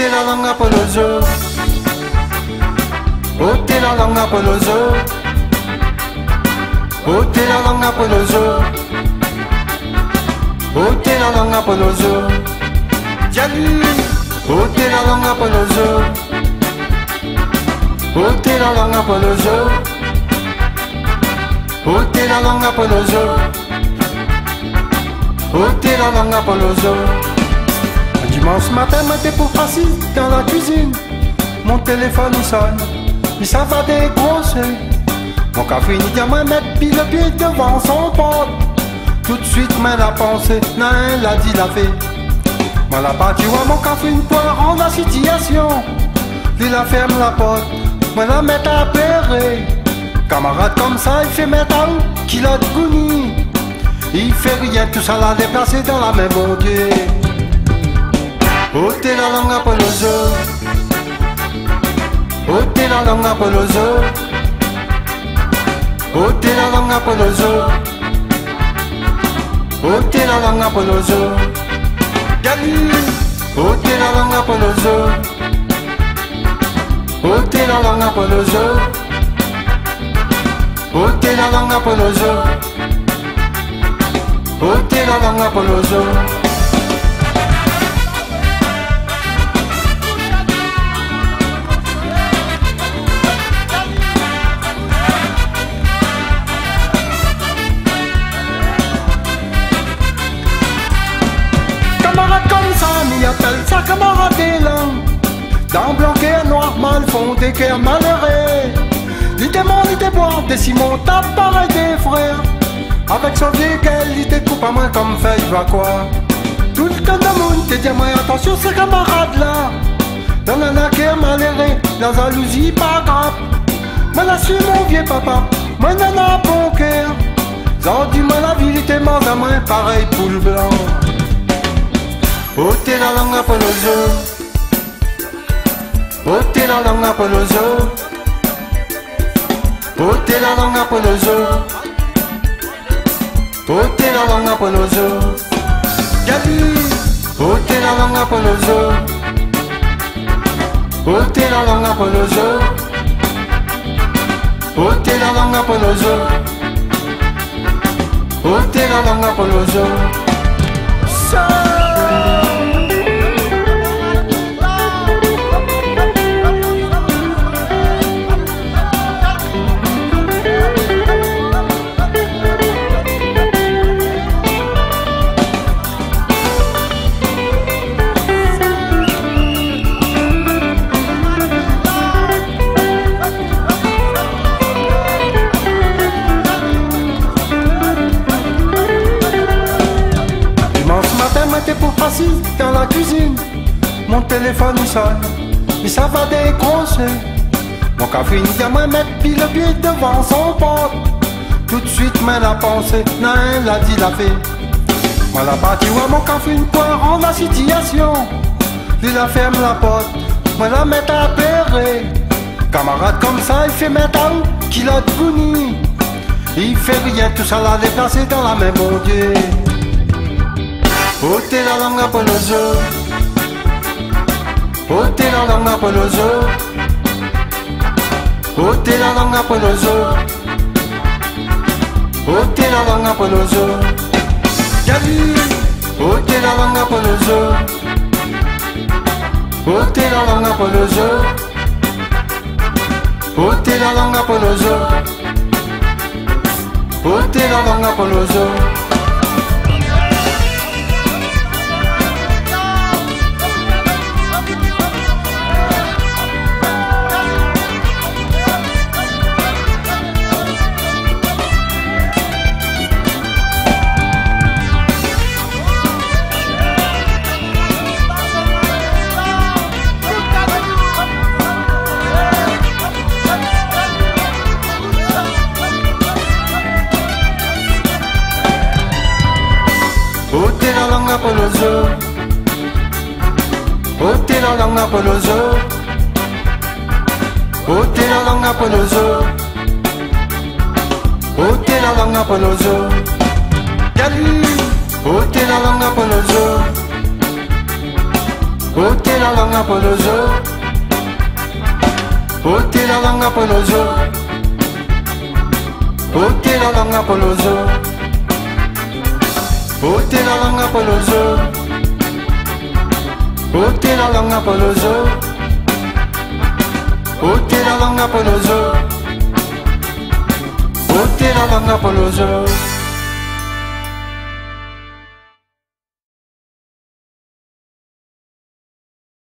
Otela longa polozo, otela longa polozo, otela longa polozo, otela longa polozo, Jali, otela longa polozo, otela longa polozo, otela longa polozo, otela longa polozo. Dimanche matin, j'étais pour assis dans la cuisine. Mon téléphone il sonne, et ça va dégrosser. Mon café il dit à moi mettre pile le pied devant son pote. Tout de suite, mais la pensée, non, l'a dit la fait. Moi la partie où mon café pour rendre la situation. Il la ferme la porte, moi la met à pleurer. Camarade comme ça, il fait mettre à où qu'il a de gouni. Il fait rien, tout ça l'a déplacé dans la main, bon Dieu. Otela longa polozo, otela longa polozo, otela longa polozo, otela longa polozo, Gali, otela longa polozo, otela longa polozo, otela longa polozo, otela longa polozo. Camarade comme ça, m'y appelle ça camarade élan. Dans blanc et noir, mal fondé, cœur malheureux. Il était mort, il était boire, des Simon, tape pareil des frères. Avec son vieil gueule, il était coupe à main comme feuille, va quoi. Tout le temps de monde, te dit moi attention ces camarades là. Dans la cœur malheureux, la jalousie pas grave. Moi là suis mon vieux papa, moi n'en a bon cœur. J'en dis moi la vie, il était mort à main, pareil poule blanc. Otela longa polozo, otela longa polozo, otela longa polozo, otela longa polozo, Gali, otela longa polozo, otela longa polozo, otela longa polozo, otela longa polozo. J'étais pour assis dans la cuisine. Mon téléphone il sonne, et ça va décrocher. Mon café il dit à moi mettre pile le pied devant son pote. Tout de suite, mais la pensée, non, l'a dit la fait. Moi la partie où mon café pour rendre la situation. Il la ferme la porte, moi la met à pleurer. Camarade comme ça, il fait mettre à où qu'il a de gouni. Il fait rien, tout ça l'a déplacé dans la main, mon Dieu. Otela longa polozo, otela longa polozo, otela longa polozo, otela longa polozo, Gali, otela longa polozo, otela longa polozo, otela longa polozo, otela longa polozo. Otela longa polozo, otela longa polozo, otela longa polozo, otela longa polozo, Gali, otela longa polozo, ôtez la langue à Polozo, ôtez la langue à Polozo, ôtez la langue à Polozo, ôtez la langue à Polozo, ôtez la langue à Polozo, ôtez la langue à Polozo, ôtez la langue à Polozo.